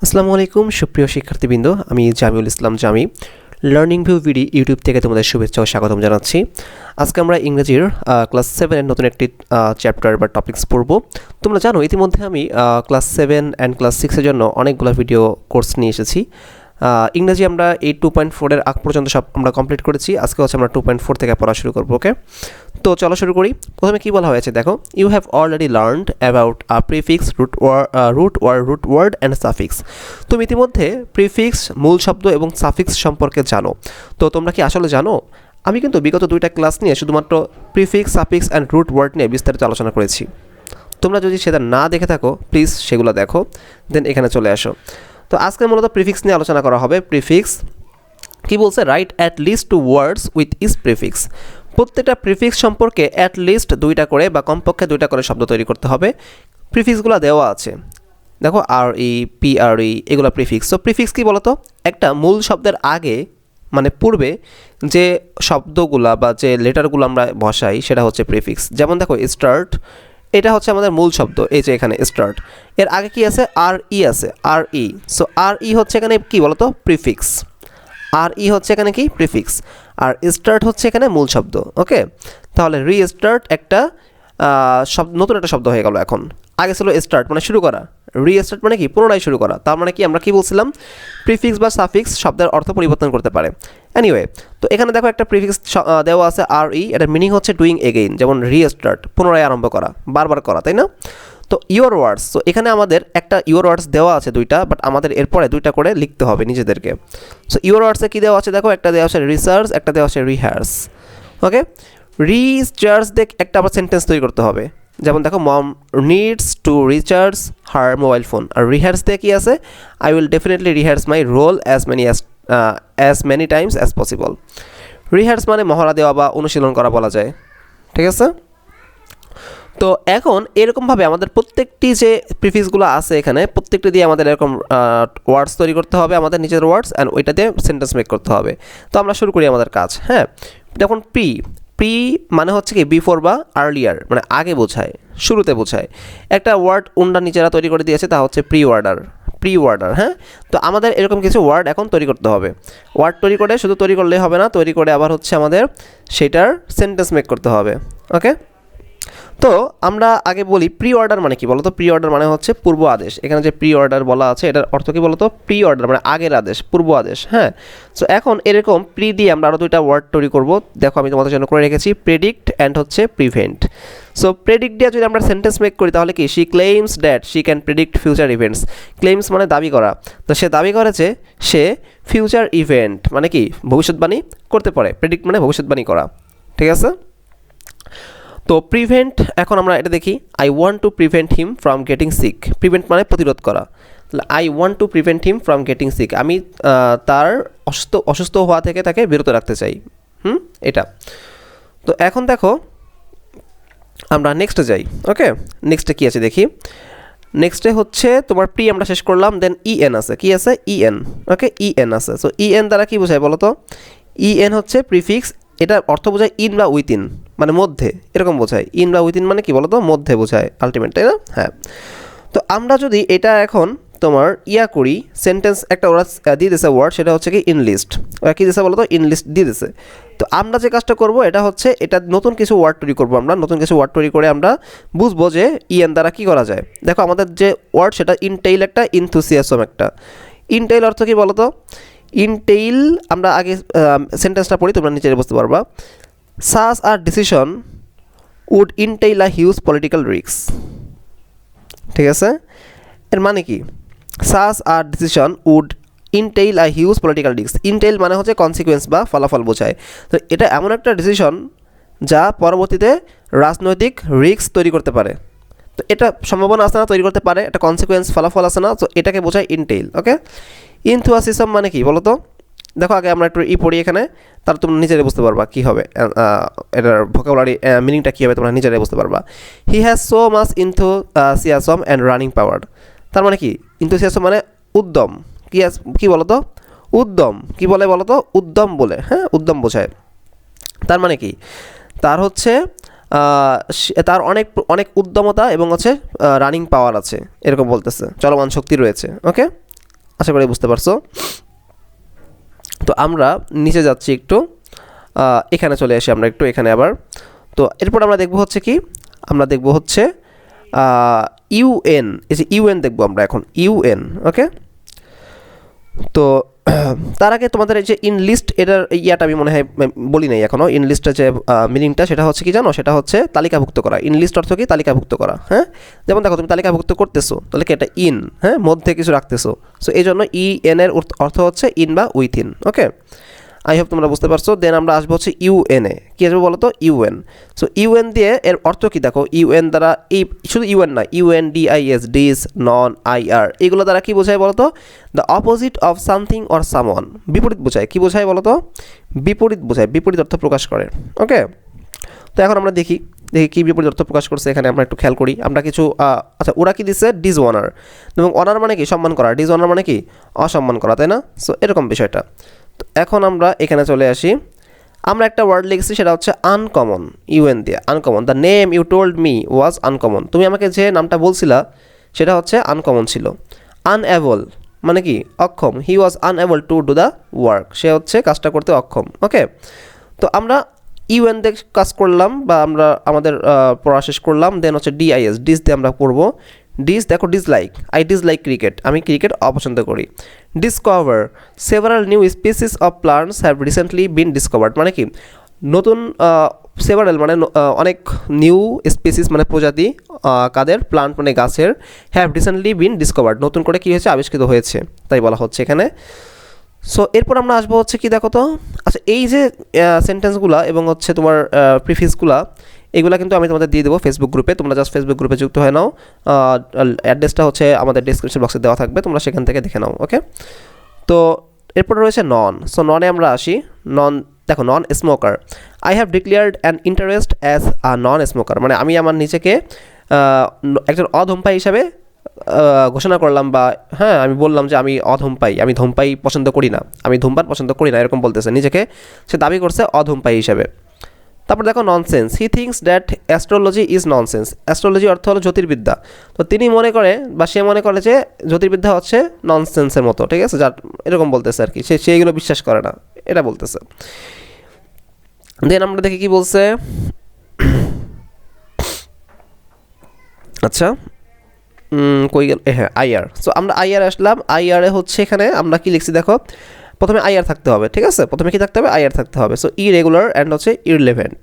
আসসালামু আলাইকুম সুপ্রিয় শিক্ষার্থীবৃন্দ, আমি জামিউল ইসলাম জামি লার্নিং ভিউ ভিডি ইউটিউব থেকে তোমাদের শুভেচ্ছা ও স্বাগতম জানাচ্ছি। আজকে আমরা ইংরেজির ক্লাস 7 এর নতুন একটি চ্যাপ্টার বা টপিকস পড়ব। তোমরা জানো ইতিমধ্যে আমি ক্লাস 7 অ্যান্ড ক্লাস 6 এর জন্য অনেকগুলো ভিডিও কোর্স নিয়ে এসেছি। ইংরেজি আমরা এই 2.4 এর আগ পর্যন্ত সব আমরা কমপ্লিট করেছি। আজকে হচ্ছে আমরা 2.4 থেকে পড়া শুরু করব। ওকে, তো চলো শুরু করি। প্রথমে কি বলা হয়েছে দেখো, you have already learned about prefix, root word and suffix. তুমি ইতিমধ্যে প্রিফিক্স, মূল শব্দ এবং সাফিক্স সম্পর্কে জানো। তো তোমরা কি আসলে জানো? আমি কিন্তু বিগত 2টা ক্লাস নিয়ে শুধুমাত্র prefix, suffix and root word নিয়ে বিস্তারিত আলোচনা করেছি। তোমরা যদি সেটা না দেখে থাকো প্লিজ সেগুলো দেখো, দেন এখানে চলে আসো। তো আজকে মূলত প্রিফিক্স নিয়ে আলোচনা করা হবে। প্রিফিক্স কি বলছে? Right at least 2 words with is prefix. প্রত্যেকটা প্রিফিক্স সম্পর্কে অ্যাট লিস্ট 2টা করে বা কমপক্ষে 2টা করে শব্দ তৈরি করতে হবে। প্রিফিক্সগুলো দেওয়া আছে, দেখো আর ই, পি আর ই, এগুলো প্রিফিক্স। সো প্রিফিক্স কি বলতো? একটা মূল শব্দের আগে মানে পূর্বে যে শব্দগুলা বা যে লেটারগুলো আমরা বসাই সেটা হচ্ছে প্রিফিক্স। যেমন দেখো স্টার্ট, এটা হচ্ছে আমাদের মূল শব্দ, এই যে এখানে স্টার্ট, এর আগে কি আছে? আর ই আছে, আর ই। সো আর ই হচ্ছে এখানে কি বলতো? প্রিফিক্স। আর ই হচ্ছে এখানে কি? প্রিফিক্স। আর স্টার্ট হচ্ছে এখানে মূল শব্দ। ওকে, তাহলে রিস্টার্ট একটা নতুন একটা শব্দ হয়ে গেল। এখন আগে ছিল স্টার্ট মানে শুরু করা, রিস্টার্ট মানে কি? পুনরায় শুরু করা। তার মানে কি আমরা কি বলছিলাম? প্রিফিক্স বা সাফিক্স শব্দের অর্থ পরিবর্তন করতে পারে। এনিওয়ে, তো এখানে দেখো একটা প্রিফিক্স দেওয়া আছে আর ই, এটার মিনিং হচ্ছে ডুইং এগেইন, যেমন রিস্টার্ট পুনরায় আরম্ভ করা, বারবার করা, তাই না? তো ইউর ওয়ার্ডস, তো এখানে আমাদের একটা ইউর ওয়ার্ডস দেওয়া আছে 2টা, বাট আমাদের এরপরে 2টা করে লিখতে হবে নিজেদেরকে। সো ইউর ওয়ার্ডসে কী দেওয়া আছে দেখো, একটা দেওয়া আছে রিসার্চ, একটা দেওয়া আছে রিহার্স। ওকে, রিচার্জ দিয়ে একটা আবার সেন্টেন্স তৈরি করতে হবে। যেমন দেখো, mom needs to recharge her mobile phone. আর রিহার্স দিয়ে কী আছে? I will definitely rehearse my role as many times as possible. Rehearse মানে মহড়া দেওয়া বা অনুশীলন করা বলা যায়, ঠিক আছে? তো এখন এরকমভাবে আমাদের প্রত্যেকটি যে প্রিফিক্সগুলো আছে এখানে প্রত্যেকটি দিয়ে আমাদের এরকম ওয়ার্ডস তৈরি করতে হবে, আমাদের নিজের ওয়ার্ডস, অ্যান্ড ওইটা দিয়ে সেন্টেন্স মেক করতে হবে। তো আমরা শুরু করি আমাদের কাজ। হ্যাঁ, দেখুন প্রি মানে হচ্ছে কি? বিফোর বা আর্লিয়ার, মানে আগে বোঝায়, শুরুতে বোঝায়। একটা ওয়ার্ড উন্ডা নিচেরা তৈরি করে দিয়েছে, তা হচ্ছে প্রি ওয়ার্ডার। হ্যাঁ, তো আমাদের এরকম কিছু ওয়ার্ড এখন তৈরি করতে হবে। ওয়ার্ড তৈরি করে শুধু তৈরি করলেই হবে না, তৈরি করে আবার হচ্ছে আমাদের সেটার সেন্টেন্স মেক করতে হবে। ওকে, তো আমরা আগে বলি প্রি অর্ডার মানে কি বলতো? প্রি অর্ডার মানে হচ্ছে পূর্ব আদেশ। এখানে যে প্রি অর্ডার বলা আছে এটার অর্থ কি বলতো? প্রি অর্ডার মানে আগের আদেশ, পূর্ব আদেশ। হ্যাঁ, সো এখন এরকম প্রি দিয়ে আমরা আরও 2টা ওয়ার্ড তৈরি করব। দেখো আমি তোমাদের জন্য করে রেখেছি, প্রেডিক্ট অ্যান্ড হচ্ছে প্রিভেন্ট। সো প্রেডিক্ট দিয়ে যদি আমরা সেন্টেন্স মেক করি তাহলে কি? She claims that she can predict future events. Claims মানে দাবি করা, তো সে দাবি করেছে সে ফিউচার ইভেন্ট মানে কি? ভবিষ্যৎবাণী করতে পারে। প্রেডিক্ট মানে ভবিষ্যৎবাণী করা, ঠিক আছে? তো প্রিভেন্ট, এখন আমরা এটা দেখি, I want to prevent him from getting sick. Prevent মানে প্রতিরোধ করা। তাহলে I want to prevent him from getting sick, আমি তার অসুস্থ হওয়া থেকে তাকে বিরত রাখতে চাই। এটা। তো এখন দেখো আমরা নেক্সটে যাই। ওকে, নেক্সটে কী আছে দেখি। নেক্সটে হচ্ছে তোমার প্রি আমরা শেষ করলাম, দেন ইএন আছে। কি আছে? ইএন। ওকে, ইএন আছে। সো ইএন দ্বারা কী বোঝায় বলো তো? ইএন হচ্ছে প্রিফিক্স, এটার অর্থ বোঝায় ইন বা উইথিন, মানে মধ্যে, এরকম বোঝায়। ইন বা উইথিন মানে কি বলো তো? মধ্যে বোঝায় আলটিমেট, তাই না? হ্যাঁ, তো আমরা যদি এটা এখন তোমার করি, সেন্টেন্স একটা ওরা দিয়ে দিয়েছে ওয়ার্ড, সেটা হচ্ছে কি? ইনলিস্ট। ওরা কী দিয়েছে বলো তো? ইনলিস্ট দিয়ে দিয়েছে। তো আমরা যে কাজটা করব এটা হচ্ছে, এটা নতুন কিছু ওয়ার্ড তৈরি করবো আমরা। নতুন কিছু ওয়ার্ড তৈরি করে আমরা বুঝবো যে ইএন দ্বারা কী করা যায়। দেখো আমাদের যে ওয়ার্ড সেটা ইনটেইল একটা, ইনথুসিয়াসম একটা। ইনটেইল অর্থ কী বলো তো? ইনটেইল, আমরা আগে সেন্টেন্সটা পড়ি, তোমরা নিচে বুঝতে পারবা। Such a decision would entail a huge political risk. ঠিক আছে, এর মানে কি? Such a decision would entail a huge political risk. Entail মানে হচ্ছে কনসিকুয়েন্স বা ফলাফল বোঝায়। তো এটা এমন একটা ডিসিশন যা পরবর্তীতে রাজনৈতিক রিস্ক তৈরি করতে পারে। তো এটা সম্ভাবনা আছে না তৈরি করতে পারে, একটা কনসিকুয়েন্স ফলাফল আছে না, তো এটাকে বোঝায় ইনটেইল। ওকে, ইনথুসিয়াজম মানে কি বলো তো? দেখো আগে আমরা একটু পড়ি এখানে, তার তোমরা নিজেরাই বুঝতে পারবা কী হবে, এটার ভোকাবুলারি মিনিংটা কী হবে তোমরা নিজেরাই বুঝতে পারবা। He has so much enthusiasm and running power. তার মানে কি? ইনথুসিয়াজম মানে উদ্যম। কী বলো তো? উদ্যম। কি বলে বলো তো? উদ্যম বলে। হ্যাঁ, উদ্যম বোঝায়। তার মানে কি? তার হচ্ছে তার অনেক অনেক উদ্যমতা এবং হচ্ছে রানিং পাওয়ার আছে, এরকম বলতেছে, চলমান শক্তি রয়েছে। ওকে, আশা করি বুঝতে পারছো। তো আমরা নিচে যাচ্ছি একটু, এখানে চলে আসি আমরা একটু এখানে আবার। তো এরপর আমরা দেখব হচ্ছে কি, আমরা দেখব হচ্ছে ইউএন, এই যে ইউএন দেখব আমরা এখন ইউএন। ওকে, তো তার আগে তোমাদের এই যে ইনলিস্ট, এটার ইয়াটা আমি মনে হয় বলি নাই এখনও। ইনলিস্টের যে মিনিংটা সেটা হচ্ছে কি জানো, সেটা হচ্ছে তালিকাভুক্ত করা। ইনলিস্ট অর্থ কি, তালিকাভুক্ত করা। হ্যাঁ, যেমন দেখো তুমি তালিকাভুক্ত করতেছো, তাহলে কি এটা ইন, হ্যাঁ, মধ্যে কিছু রাখতেছো। সো এই জন্য ই এন এর অর্থ হচ্ছে ইন বা উইথিন। ওকে, আই হোপ তোমরা বুঝতে পারছো। দেন আমরা আসবো হচ্ছে ইউএনএ। কী আসবো বলো তো, ইউএন। সো ইউএন দিয়ে এর অর্থ কি দেখো, ইউএন দ্বারা এই শুধু ইউএন না, ইউএন ডিআইএস, ডিস, নন, আইআর, এগুলো দ্বারা কি বোঝায় বলো তো, the opposite of something or someone, বিপরীত বোঝায়। কি বোঝায় বলো তো, বিপরীত বোঝায়, বিপরীত অর্থ প্রকাশ করে। ওকে, তো এখন আমরা দেখি কী বিপরীত অর্থ প্রকাশ করছে এখানে, আমরা একটু খেয়াল করি। আমরা কিছু আচ্ছা, ওরা কি দিচ্ছে, ডিস অনার, এবং অনার মানে কি সম্মান করা, ডিস অনার মানে কি অসম্মান করা, তাই না? সো এরকম বিষয়টা। তো এখন আমরা এখানে চলে আসি, আমরা একটা ওয়ার্ড লিখছি, সেটা হচ্ছে আনকমন, ইউএন দিয়ে uncommon. The name you told me was uncommon, তুমি আমাকে যে নামটা বলছিলা সেটা হচ্ছে আনকমন ছিল। আনএবল মানে কি অক্ষম, he was unable to do the work, সে হচ্ছে কাজটা করতে অক্ষম। ওকে, তো আমরা ইউএন দিয়ে কাজ করলাম, বা আমরা আমাদের পড়া শেষ করলাম। দেন হচ্ছে ডিআইএস, ডিস দিয়ে আমরা পড়বো। ডিস দেখো, ডিসলাইক, আই ডিসলাইক ক্রিকেট, আমি ক্রিকেট অপছন্দ করি। Discover, several new species of plants have recently bin discovered, মানে কি নতুন, সেভারাল মানে অনেক, নিউ স্পিসিস মানে প্রজাতি, কাদের, প্লান্ট মানে গাছের, হ্যাভ রিসেন্টলি বিন ডিসকভার্ড, নতুন করে কী হয়েছে, আবিষ্কৃত হয়েছে, তাই বলা হচ্ছে এখানে। সো এরপর আমরা আসবো হচ্ছে কি দেখো তো, আচ্ছা এই যে সেন্টেন্সগুলো এবং হচ্ছে তোমার প্রিফিক্সগুলো, এগুলো কিন্তু আমি তোমাদের দিয়ে দেবো ফেসবুক গ্রুপে, তোমরা জাস্ট ফেসবুক গ্রুপে যুক্ত হয়ে নাও। অ্যাড্রেসটা হচ্ছে আমাদের ডিসক্রিপশন বক্সে দেওয়া থাকবে, তোমরা সেখান থেকে দেখে নাও। ওকে, তো এরপর রয়েছে নন। সো ননে আমরা আসি। নন দেখো, non smoker, I have declared an interest as a non smoker, মানে আমি আমার নিজেকে একজন অধূমপায়ী হিসাবে ঘোষণা করলাম, বা হ্যাঁ আমি বললাম যে আমি অধূমপায়ী, আমি ধূমপায়ী পছন্দ করি না, আমি ধূমপান পছন্দ করি না, এরকম বলতেছে নিজেকে, সে দাবি করছে অধূমপায়ী হিসাবে। তারপর দেখো nonsense, he thinks that astrology is nonsense, astrology অর্থ হলো জ্যোতির্বিদ্যা, তো তিনি মনে করে বা সে মনে করে যে জ্যোতির্বিদ্যা হচ্ছে ননসেন্সের মতো, ঠিক আছে, যার এরকম বলতেছে আর কি, সে এগুলো বিশ্বাস করে না, এটা বলতেছে। দেন আমরা দেখি কি বলছে। আচ্ছা কই গেল, হ্যাঁ আইআর। সো আমরা আইআর আসলাম। আইআরে হচ্ছে এখানে আমরা কি লিখছি দেখো, প্রথমে আইআর থাকতে হবে, ঠিক আছে, প্রথমে কি থাকতে হবে, আইআর থাকতে হবে। সো ইরেগুলার অ্যান্ড হচ্ছে ইররিলেভেন্ট।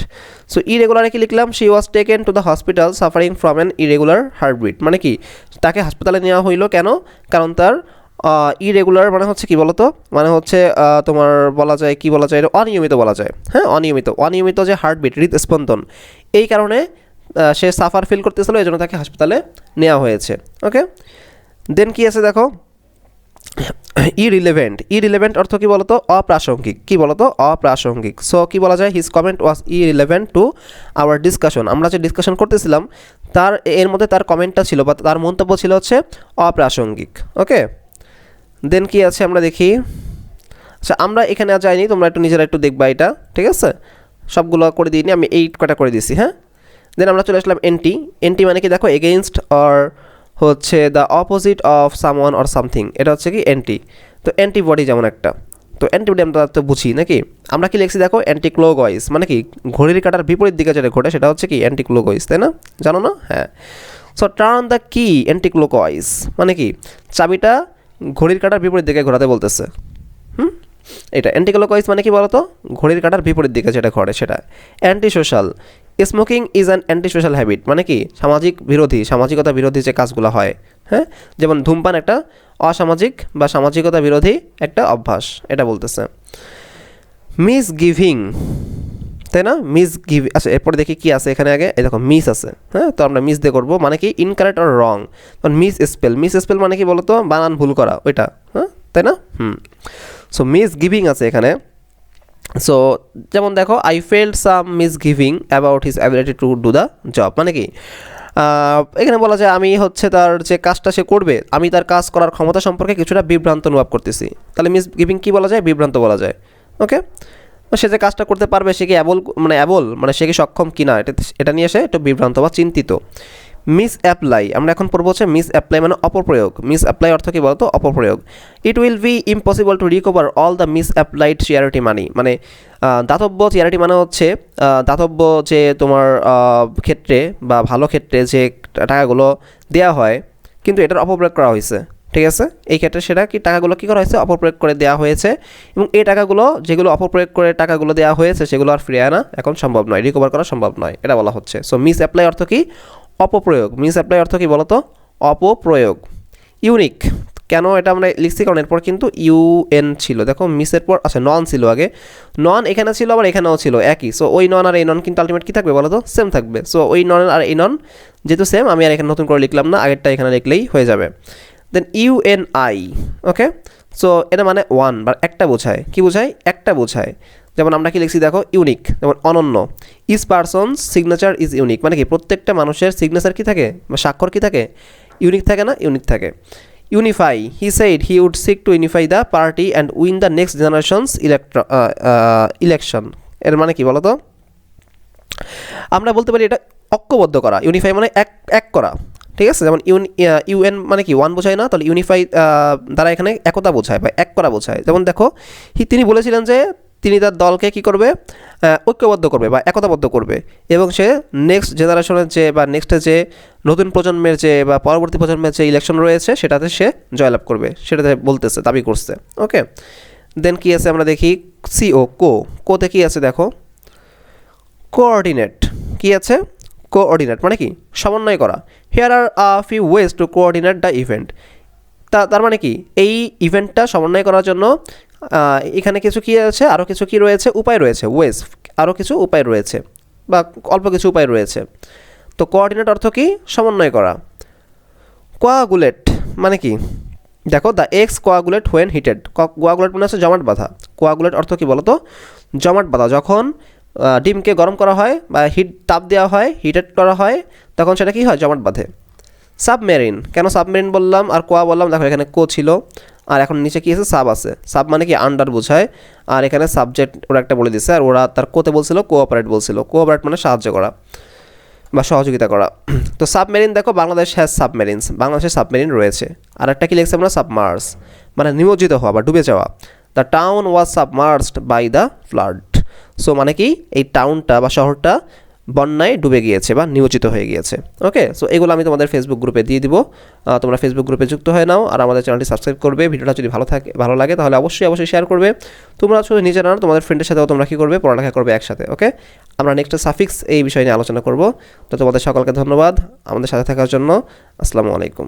সো ইরেগুলারে কি লিখলাম, she was taken to the hospital suffering from an irregular heartbeat, মানে কি তাকে হাসপাতালে নেওয়া হইলো কেন, কারণ তার ইরেগুলার মানে হচ্ছে কি বলতো, মানে হচ্ছে তোমার বলা যায় কি বলা যায়, এটা অনিয়মিত বলা যায়। হ্যাঁ, অনিয়মিত যে হার্টবিট, হৃদস্পন্দন, এই কারণে সে সাফার ফিল করতেছিল, এই জন্য তাকে হাসপাতালে নেওয়া হয়েছে। ওকে, দেন কি আছে দেখো, ইরিলেভেন্ট অর্থ কি বলতো, অপ্রাসঙ্গিক, কি বলতো, অপ্রাসঙ্গিক। সো কি বলা যায়, his comment was irrelevant to our discussion, আমরা যে ডিসকাশন করতেছিলাম তার এর মধ্যে তার কমেন্টটা ছিল বা তার মন্তব্য ছিল হচ্ছে অপ্রাসঙ্গিক। ওকে, দেন কি আছে আমরা দেখি। আচ্ছা আমরা এখানে আর যাইনি, তোমরা একটু নিজেরা একটু দেখবা এটা, ঠিক আছে, সবগুলো করে দিইনি আমি, 8 কটা করে দিছি। হ্যাঁ, দেন আমরা চলে আসলাম এনটি মানে কি দেখো, এগেইনস্ট অর হচ্ছে the opposite of someone or something, এটা হচ্ছে কি অ্যান্টি। তো অ্যান্টিবডি যেমন একটা, তো অ্যান্টিবডি আমরা তো বুঝি নাকি, আমরা কি লিখছি দেখো, অ্যান্টিক্লোগয়েস মানে কি ঘড়ির কাঁটার বিপরীত দিকে যেটা ঘটে সেটা হচ্ছে কি অ্যান্টিক্লোগয়েস, তাই না, জানো না? হ্যাঁ। সো টার্ন দ্য কি অ্যান্টিক্লোগয়েস মানে কি চাবিটা ঘড়ির কাঁটার বিপরীত দিকে ঘোরাতে বলতেছে। এটা অ্যান্টিক্লোকওয়াইজ মানে কি বলতো, ঘড়ির কাঁটার বিপরীত দিকে যেটা ঘটে সেটা। Anti social, smoking is an anti social habit, মানে কি সামাজিক বিরোধী, সামাজিকতা বিরোধী যে কাজগুলো হয়, হ্যাঁ, যেমন ধূমপান একটা অসামাজিক বা সামাজিকতা বিরোধী একটা অভ্যাস, এটা বলতেছে। মিস গিভিং, তাই না, মিস গিভ। আচ্ছা এরপরে দেখি কি আছে এখানে, আগে এই দেখো মিস আছে, হ্যাঁ, তো আমরা মিস দিয়ে করবো, মানে কি incorrect or wrong. Miss spell মানে কি বলতো, বানান ভুল করা ওইটা, হ্যাঁ, তাই না। সো মিস গিভিং আছে এখানে। সো যেমন দেখো, I felt some miss giving about his ability to do the job, মানে কি এখানে বলা যায় আমি হচ্ছে তার যে কাজটা সে করবে, আমি তার কাজ করার ক্ষমতা সম্পর্কে কিছুটা বিভ্রান্ত অনুভব করতেছি, তাহলে মিস গিভিং কী বলা যায়, বিভ্রান্ত বলা যায়। ওকে, সে যে কাজটা করতে পারবে সে কি অ্যাবল মানে সে কি সক্ষম কিনা, এটা নিয়ে সে একটু বিভ্রান্ত বা চিন্তিত। মিস অ্যাপ্লাই, আমরা এখন পড়বো হচ্ছে মিস অ্যাপ্লাই মানে অপপ্রয়োগ। মিস অ্যাপ্লাই অর্থ কী বলতো? অপপ্রয়োগ। It will be impossible to recover all the misapplied charity money, মানে দাতব্য চ্যারিটি মানে হচ্ছে দাতব্য যে তোমার ক্ষেত্রে বা ভালো ক্ষেত্রে যে টাকাগুলো দেওয়া হয় কিন্তু এটার অপপ্রয়োগ করা হয়েছে, ঠিক আছে? এই ক্ষেত্রে সেটা কি টাকাগুলো কী করা হয়েছে? অপপ্রয়োগ করে দেওয়া হয়েছে, এবং এই টাকাগুলো যেগুলো অপপ্রয়োগ করে টাকাগুলো দেওয়া হয়েছে সেগুলো আর ফিরিয়ে আনা এখন সম্ভব নয়, রিকভার করা সম্ভব নয়, এটা বলা হচ্ছে। সো মিস অ্যাপ্লাই অর্থ কি? অপপ্রয়োগ। মিস অ্যাপ্লাই অর্থ কি বলো তো? অপপ্রয়োগ। ইউনিক, কেন এটা আমরা লিখছি? কারণ এরপর কিন্তু ইউএন ছিল, দেখো মিসের পর আচ্ছা নন ছিল আগে, নন এখানে ছিল আবার এখানেও ছিল একই। সো ওই নন আর এই নন কিন্তু আলটিমেট কী থাকবে বলো তো? সেম থাকবে। সো ওই নন আর এই নন যেহেতু সেম, আমি আর এখানে নতুন করে লিখলাম না, আগেরটা এখানে লিখলেই হয়ে যাবে। দেন ইউএনআই, ওকে। সো এটা মানে ওয়ান বা একটা বোঝায়। কি বোঝায়? একটা বোঝায়। যেমন আমরা কি লিখছি দেখো, ইউনিক, যেমন অনন্য। Is persons signature is unique, মানে কি প্রত্যেকটা মানুষের সিগনেচার কি থাকে বা স্বাক্ষর কি থাকে? ইউনিক থাকে না? ইউনিক থাকে। Unify, he said he would seek to unify the party and win the next generations election. এর মানে কি বলো তো? আমরা বলতে পারি এটা ঐক্যবদ্ধ করা। ইউনিফাই মানে এক করা, ঠিক আছে? যেমন ইউএন মানে কি ওয়ান বোঝায় না, তাহলে ইউনিফাই দ্বারা এখানে একতা বোঝায় বা এক করা বোঝায়। যেমন দেখো তিনি বলেছিলেন যে তিনি তার দলকে কি করবে? ঐক্যবদ্ধ করবে বা একতাবদ্ধ করবে, এবং সে নেক্সট জেনারেশনের যে বা নেক্সটে যে নতুন প্রজন্মের যে বা পরবর্তী প্রজন্মের যে ইলেকশন রয়েছে সেটাতে সে জয়লাভ করবে, সেটাতে বলতেছে, দাবি করছে। ওকে, দেন কি আছে আমরা দেখি, কোতে কি আছে দেখো, কোঅর্ডিনেট। কি আছে? কোঅর্ডিনেট মানে কি? সমন্বয় করা। Here are few ways to coordinate the event. তার মানে কি এই ইভেন্টটা সমন্বয় করার জন্য এখানে কিছু কি আছে, আরও কিছু কি রয়েছে? উপায় রয়েছে। ওয়েজ, আরও কিছু উপায় রয়েছে বা অল্প কিছু উপায় রয়েছে। তো কোঅর্ডিনেট অর্থ কি? সমন্বয় করা। কোয়াগুলেট মানে কি? দেখো the x coagulate when heated. Coagulate মানে হচ্ছে জমাট বাঁধা। কোয়াগুলেট অর্থ কি বলো তো? জমাট বাঁধা। যখন ডিমকে গরম করা হয় বা তাপ দেওয়া হয়, হিটেড করা হয়, তখন সেটা কি হয়? জমাট বাঁধে। সাবমেরিন, কেন সাবমেরিন বললাম আর কোয়া বললাম? দেখো এখানে কো ছিল আর এখন নিচে কি আছে? সাব আছে। সাব মানে কি? আন্ডার বোঝায়, আর এখানে সাবজেক্ট ওরা একটা বলে দিচ্ছে, আর ওরা তার কোতে বলছিল কোঅপারেট বলছিল। কোঅপারেট মানে সাহায্য করা বা সহযোগিতা করা। তো সাবমেরিন দেখো, বাংলাদেশ হ্যাজ সাবমেরিনস, বাংলাদেশে সাবমেরিন রয়েছে। আর একটা কি লিখছি আমরা? সাবমার্স মানে নিমজ্জিত হওয়া বা ডুবে যাওয়া। The town was submerged by the flood. So মানে কি এই টাউনটা বা শহরটা বন্যায় ডুবে গিয়েছে বা নিমজ্জিত হয়ে গিয়েছে। ওকে, সো এগুলো আমি তোমাদের ফেসবুক গ্রুপে দিয়ে দিব, তোমরা ফেসবুক গ্রুপে যুক্ত হয়ে নাও, আর আমাদের চ্যানেলটি সাবস্ক্রাইব করবে। ভিডিওটা যদি ভালো লাগে তাহলে অবশ্যই শেয়ার করবে। তোমরা শুধু নিজেরা না, তোমাদের ফ্রেন্ডের সাথেও তোমরা কী করবে? পড়ালেখা করবে একসাথে। ওকে, আমরা নেক্সট সাফিক্স এই বিষয় নিয়ে আলোচনা করব। তো তোমাদের সকলকে ধন্যবাদ আমাদের সাথে থাকার জন্য। আসসালামু আলাইকুম।